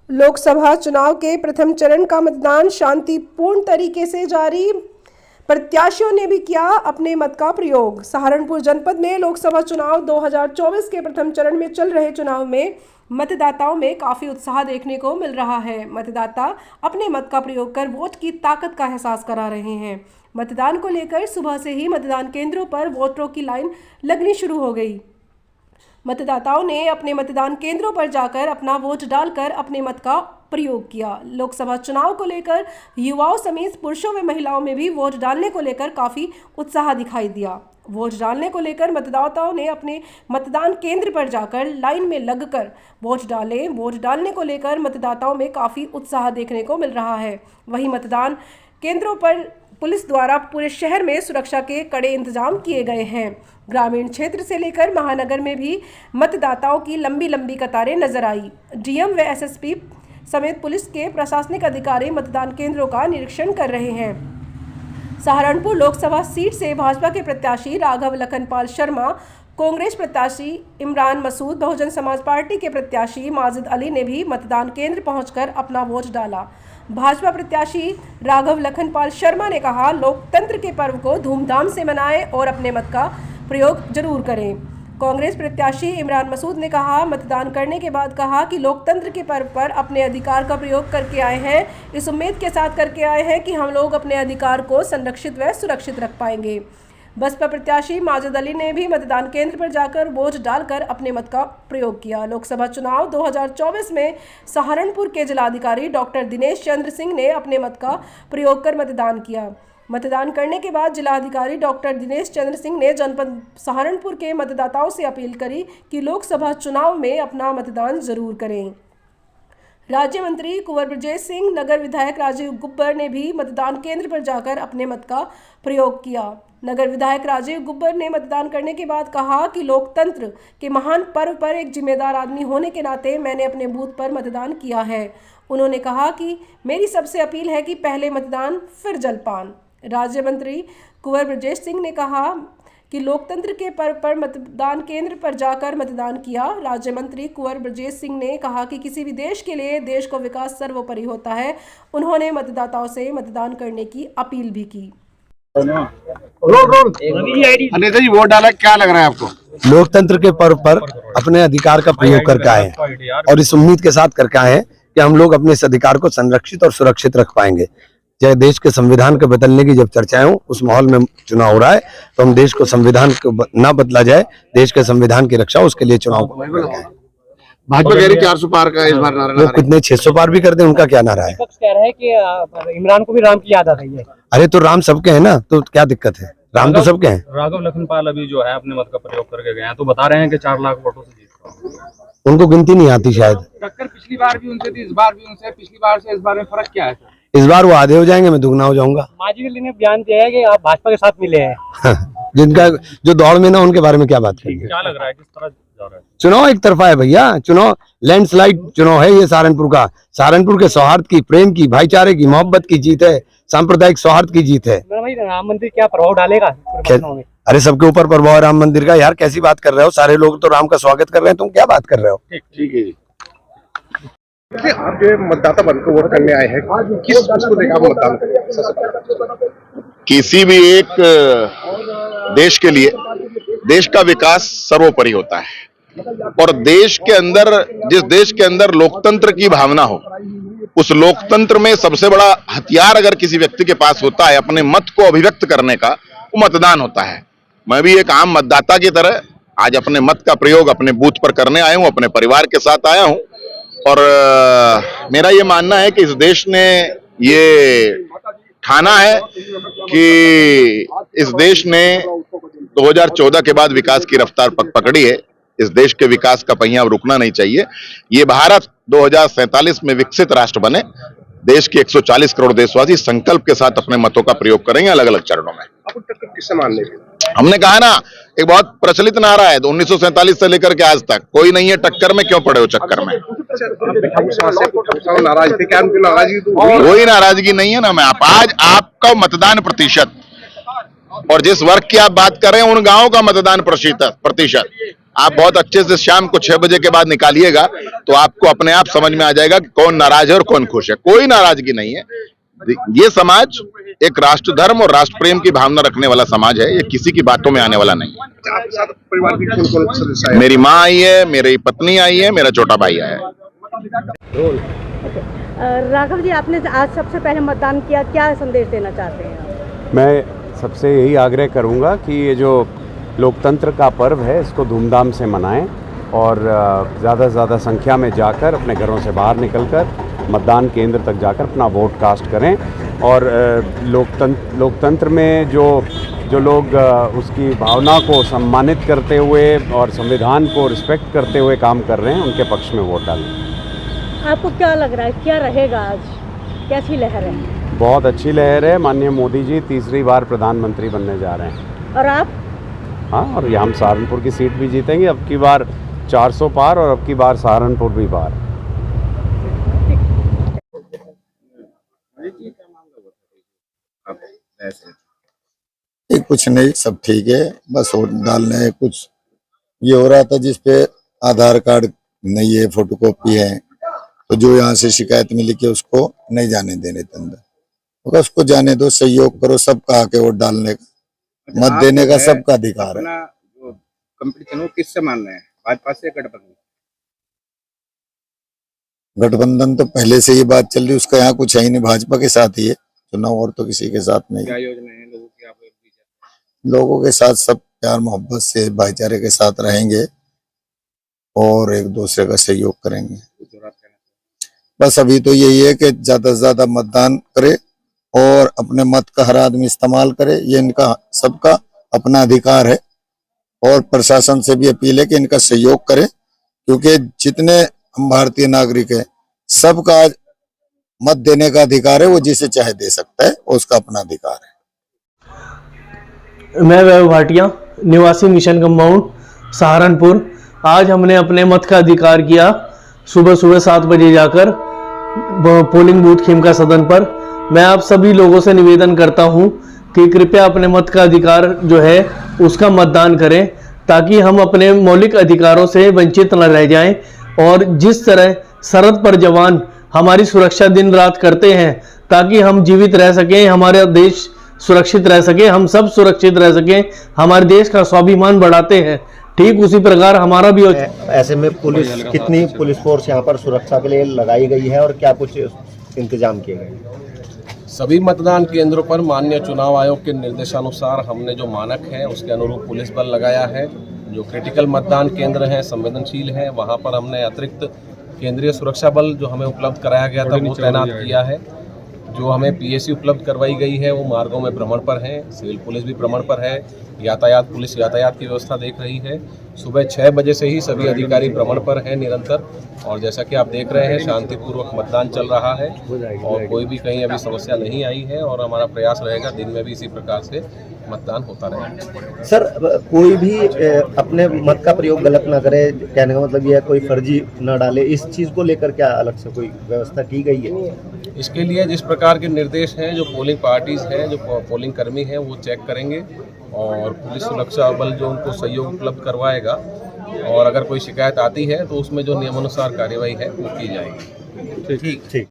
लोकसभा चुनाव के प्रथम चरण का मतदान शांतिपूर्ण तरीके से जारी। प्रत्याशियों ने भी किया अपने मत का प्रयोग। सहारनपुर जनपद में लोकसभा चुनाव 2024 के प्रथम चरण में चल रहे चुनाव में मतदाताओं में काफी उत्साह देखने को मिल रहा है। मतदाता अपने मत का प्रयोग कर वोट की ताकत का एहसास करा रहे हैं। मतदान को लेकर सुबह से ही मतदान केंद्रों पर वोटरों की लाइन लगनी शुरू हो गई। मतदाताओं ने अपने मतदान केंद्रों पर जाकर अपना वोट डालकर अपने मत का प्रयोग किया। लोकसभा चुनाव को लेकर युवाओं समेत पुरुषों व महिलाओं में भी वोट डालने को लेकर काफी उत्साह दिखाई दिया। वोट डालने को लेकर मतदाताओं ने अपने मतदान केंद्र पर जाकर लाइन में लगकर वोट डाले। वोट डालने को लेकर मतदाताओं में काफी उत्साह देखने को मिल रहा है। वहीं मतदान केंद्रों पर पुलिस द्वारा पूरे शहर में सुरक्षा के कड़े इंतजाम किए गए हैं। ग्रामीण क्षेत्र से लेकर महानगर में भी मतदाताओं की लंबी लंबी कतारें नजर आई। डीएम व एसएसपी समेत पुलिस के प्रशासनिक अधिकारी मतदान केंद्रों का निरीक्षण कर रहे हैं। सहारनपुर लोकसभा सीट से भाजपा के प्रत्याशी राघव लखनपाल शर्मा, कांग्रेस प्रत्याशी इमरान मसूद, बहुजन समाज पार्टी के प्रत्याशी माजिद अली ने भी मतदान केंद्र पहुंचकर अपना वोट डाला। भाजपा प्रत्याशी राघव लखनपाल शर्मा ने कहा, लोकतंत्र के पर्व को धूमधाम से मनाएं और अपने मत का प्रयोग जरूर करें। कांग्रेस प्रत्याशी इमरान मसूद ने कहा, मतदान करने के बाद कहा कि लोकतंत्र के पर्व पर अपने अधिकार का प्रयोग करके आए हैं। इस उम्मीद के साथ करके आए हैं कि हम लोग अपने अधिकार को संरक्षित व सुरक्षित रख पाएंगे। बसपा प्रत्याशी माजिद अली ने भी मतदान केंद्र पर जाकर वोट डालकर अपने मत का प्रयोग किया। लोकसभा चुनाव 2024 में सहारनपुर के जिलाधिकारी डॉक्टर दिनेश चंद्र सिंह ने अपने मत का प्रयोग कर मतदान किया। मतदान करने के बाद जिलाधिकारी डॉक्टर दिनेश चंद्र सिंह ने जनपद सहारनपुर के मतदाताओं से अपील करी कि लोकसभा चुनाव में अपना मतदान जरूर करें। राज्य मंत्री कुंवर ब्रजेश सिंह, नगर विधायक राजीव गुब्बर ने भी मतदान केंद्र पर जाकर अपने मत का प्रयोग किया। नगर विधायक राजीव गुब्बर ने मतदान करने के बाद कहा कि लोकतंत्र के महान पर्व पर एक जिम्मेदार आदमी होने के नाते मैंने अपने बूथ पर मतदान किया है। उन्होंने कहा कि मेरी सबसे अपील है कि पहले मतदान फिर जलपान। राज्य मंत्री कुंवर ब्रजेश सिंह ने कहा कि लोकतंत्र के पर्व पर मतदान केंद्र पर जाकर मतदान किया। राज्य मंत्री कुंवर ब्रजेश सिंह ने कहा कि किसी भी देश के लिए देश को विकास सर्वोपरि होता है। उन्होंने मतदाताओं से मतदान करने की अपील भी की। अनिता जी, वोट डाला, क्या लग रहा है आपको? लोकतंत्र के पर्व पर अपने अधिकार का प्रयोग करके आए हैं और इस उम्मीद के साथ करके आए हैं कि हम लोग अपने इस अधिकार को संरक्षित और सुरक्षित रख पाएंगे। चाहे देश के संविधान के बदलने की जब चर्चाएं हो, उस माहौल में चुनाव हो रहा है, तो हम देश को संविधान को ना बदला जाए, देश के संविधान की रक्षा, उसके लिए चुनाव को भाजपा कह रही 400 पार का इस बार नारा। कितने 600 पार भी कर दे, उनका क्या नारा है? कह रहे हैं कि इमरान को भी राम की याद आ रही है। अरे तो राम सबके हैं ना, तो क्या दिक्कत है? राम तो सबके हैं। राघव लखनपाल अभी जो है अपने मत का प्रयोग करके गए हैं, तो बता रहे हैं कि 4 लाख वोटों से जीत रहा। उनको गिनती नहीं आती शायद। टक्कर पिछली बार भी उनसे थी, इस बार भी उनसे। पिछली बार से इस बार में फर्क क्या है? इस बार वो आधे हो जाएंगे, मैं दुगना हो जाऊंगा। माजिद अली ने बयान दिया है कि आप भाजपा के साथ मिले हैं। जिनका जो दौड़ में ना, उनके बारे में क्या बात करेंगे? क्या लग रहा है, किस तरह जा रहा है चुनाव? एक तरफा है भैया, चुनाव लैंडस्लाइड चुनाव है ये सहारनपुर का। सहारनपुर के सौहार्द की, प्रेम की, भाईचारे की, मोहब्बत की जीत है, सांप्रदायिक सौहार्द की जीत है। राम मंदिर क्या प्रभाव डालेगा? अरे सबके ऊपर प्रभाव है राम मंदिर का। यार कैसी बात कर रहे हो? सारे लोग तो राम का स्वागत कर रहे हैं, तुम क्या बात कर रहे हो? ठीक है जी। आप जो मतदाता बनकर वोट करने आए हैं, किस उसको देखा मतदान करें? किसी भी एक देश के लिए देश का विकास सर्वोपरि होता है, और देश के अंदर, जिस देश के अंदर लोकतंत्र की भावना हो, उस लोकतंत्र में सबसे बड़ा हथियार अगर किसी व्यक्ति के पास होता है अपने मत को अभिव्यक्त करने का, वो मतदान होता है। मैं भी एक आम मतदाता की तरह आज अपने मत का प्रयोग अपने बूथ पर करने आया हूं, अपने परिवार के साथ आया हूं, और मेरा ये मानना है कि इस देश ने ये ठाना है कि इस देश ने 2014 के बाद विकास की रफ्तार पकड़ी है। इस देश के विकास का पहिया अब रुकना नहीं चाहिए। ये भारत 2047 में विकसित राष्ट्र बने। देश के 140 करोड़ देशवासी संकल्प के साथ अपने मतों का प्रयोग करेंगे अलग अलग चरणों में। टक्कर किससे मान लेंगे? हमने कहा ना, एक बहुत प्रचलित नारा है, 1947 से लेकर के आज तक कोई नहीं है टक्कर में, क्यों पड़े हो चक्कर में। कोई नाराजगी नहीं है ना। मैं आज आपका मतदान प्रतिशत और जिस वर्ग की आप बात कर रहे हैं, उन गांवों का मतदान प्रतिशत आप बहुत अच्छे से शाम को 6 बजे के बाद निकालिएगा तो आपको अपने आप समझ में आ जाएगा कि कौन नाराज है और कौन खुश है। कोई नाराजगी नहीं है। ये समाज एक राष्ट्र धर्म और राष्ट्र प्रेम की भावना रखने वाला समाज है। ये किसी की बातों में आने वाला नहीं है। आपके साथ परिवार की कौन सदस्य है? मेरी माँ आई है, मेरी पत्नी आई है, मेरा छोटा भाई आया है। राघव जी, आपने आज सबसे पहले मतदान किया, क्या संदेश देना चाहते हैं? मैं सबसे यही आग्रह करूंगा कि ये जो लोकतंत्र का पर्व है इसको धूमधाम से मनाएं और ज़्यादा से ज़्यादा संख्या में जाकर अपने घरों से बाहर निकलकर मतदान केंद्र तक जाकर अपना वोट कास्ट करें। और लोकतंत्र में जो लोग उसकी भावना को सम्मानित करते हुए और संविधान को रिस्पेक्ट करते हुए काम कर रहे हैं उनके पक्ष में वोट डालें। आपको क्या लग रहा है, क्या रहेगा आज, कैसी लहर है? बहुत अच्छी लहर है। माननीय मोदी जी तीसरी बार प्रधानमंत्री बनने जा रहे हैं। और आप? हाँ, और ये हम सहारनपुर की सीट भी जीतेंगे। अब की बार 400 पार और अब की बार सहारनपुर भी पार। कुछ नहीं, सब ठीक है। बस वोट डालने है। कुछ ये हो रहा था जिसपे आधार कार्ड नहीं है, फोटोकॉपी है, तो जो यहाँ से शिकायत मिली कि उसको नहीं जाने देने थे अंदर, तो उसको जाने दो, सहयोग करो। सबका आके वोट डालने का, मत देने का सबका अधिकार है। जो कंपटीशन हो किससे मान रहे हैं, भाजपा से गठबंधन? गठबंधन तो पहले से ही बात चल रही, उसका यहाँ कुछ है ही नहीं, भाजपा के साथ ही है चुनाव, और तो किसी के साथ नहीं। क्या योजना है लोगों की? आप लोगों के साथ सब प्यार मोहब्बत से भाईचारे के साथ रहेंगे और एक दूसरे का सहयोग करेंगे। बस अभी तो यही है कि ज्यादा से ज्यादा मतदान करे और अपने मत का हर आदमी इस्तेमाल करे। ये इनका सबका अपना अधिकार है और प्रशासन से भी अपील है कि इनका सहयोग करे, क्योंकि जितने हम भारतीय नागरिक हैं सबका आज मत देने का अधिकार है। वो जिसे चाहे दे सकता है, उसका अपना अधिकार है। मैं वैभव भाटिया, निवासी मिशन कंपाउंड सहारनपुर। आज हमने अपने मत का अधिकार किया सुबह 7 बजे जाकर पोलिंग बूथ खेमका सदन पर। मैं आप सभी लोगों से निवेदन करता हूं कि कृपया अपने मत का अधिकार जो है उसका मतदान करें, ताकि हम अपने मौलिक अधिकारों से वंचित न रह जाएं। और जिस तरह सरहद पर जवान हमारी सुरक्षा दिन रात करते हैं ताकि हम जीवित रह सकें, हमारा देश सुरक्षित रह सके, हम सब सुरक्षित रह सकें, हमारे देश का स्वाभिमान बढ़ाते हैं, ठीक उसी प्रकार हमारा भी। ऐसे में कितनी पुलिस फोर्स यहाँ पर सुरक्षा के लिए लगाई गई है और क्या कुछ इंतजाम किए गए? सभी मतदान केंद्रों पर माननीय चुनाव आयोग के निर्देशानुसार हमने जो मानक है उसके अनुरूप पुलिस बल लगाया है। जो क्रिटिकल मतदान केंद्र हैं, संवेदनशील हैं, वहाँ पर हमने अतिरिक्त केंद्रीय सुरक्षा बल जो हमें उपलब्ध कराया गया था वो तैनात किया है। जो हमें पीएसी उपलब्ध करवाई गई है वो मार्गों में भ्रमण पर है, सिविल पुलिस भी भ्रमण पर है, यातायात पुलिस यातायात की व्यवस्था देख रही है। सुबह 6 बजे से ही सभी अधिकारी भ्रमण पर हैं निरंतर, और जैसा कि आप देख रहे हैं शांतिपूर्वक मतदान चल रहा है और कोई भी कहीं अभी समस्या नहीं आई है। और हमारा प्रयास रहेगा दिन में भी इसी प्रकार से मतदान होता रहेगा। सर, कोई भी अपने मत का प्रयोग गलत ना करे, कहने का मतलब यह कोई फर्जी न डाले, इस चीज़ को लेकर क्या अलग से कोई व्यवस्था की गई है? इसके लिए जिस प्रकार के निर्देश हैं, जो पोलिंग पार्टीज हैं, जो पोलिंग कर्मी हैं, वो चेक करेंगे और पुलिस सुरक्षा बल जो उनको सहयोग उपलब्ध करवाएगा। और अगर कोई शिकायत आती है तो उसमें जो नियमानुसार कार्यवाही है वो की जाएगी। ठीक।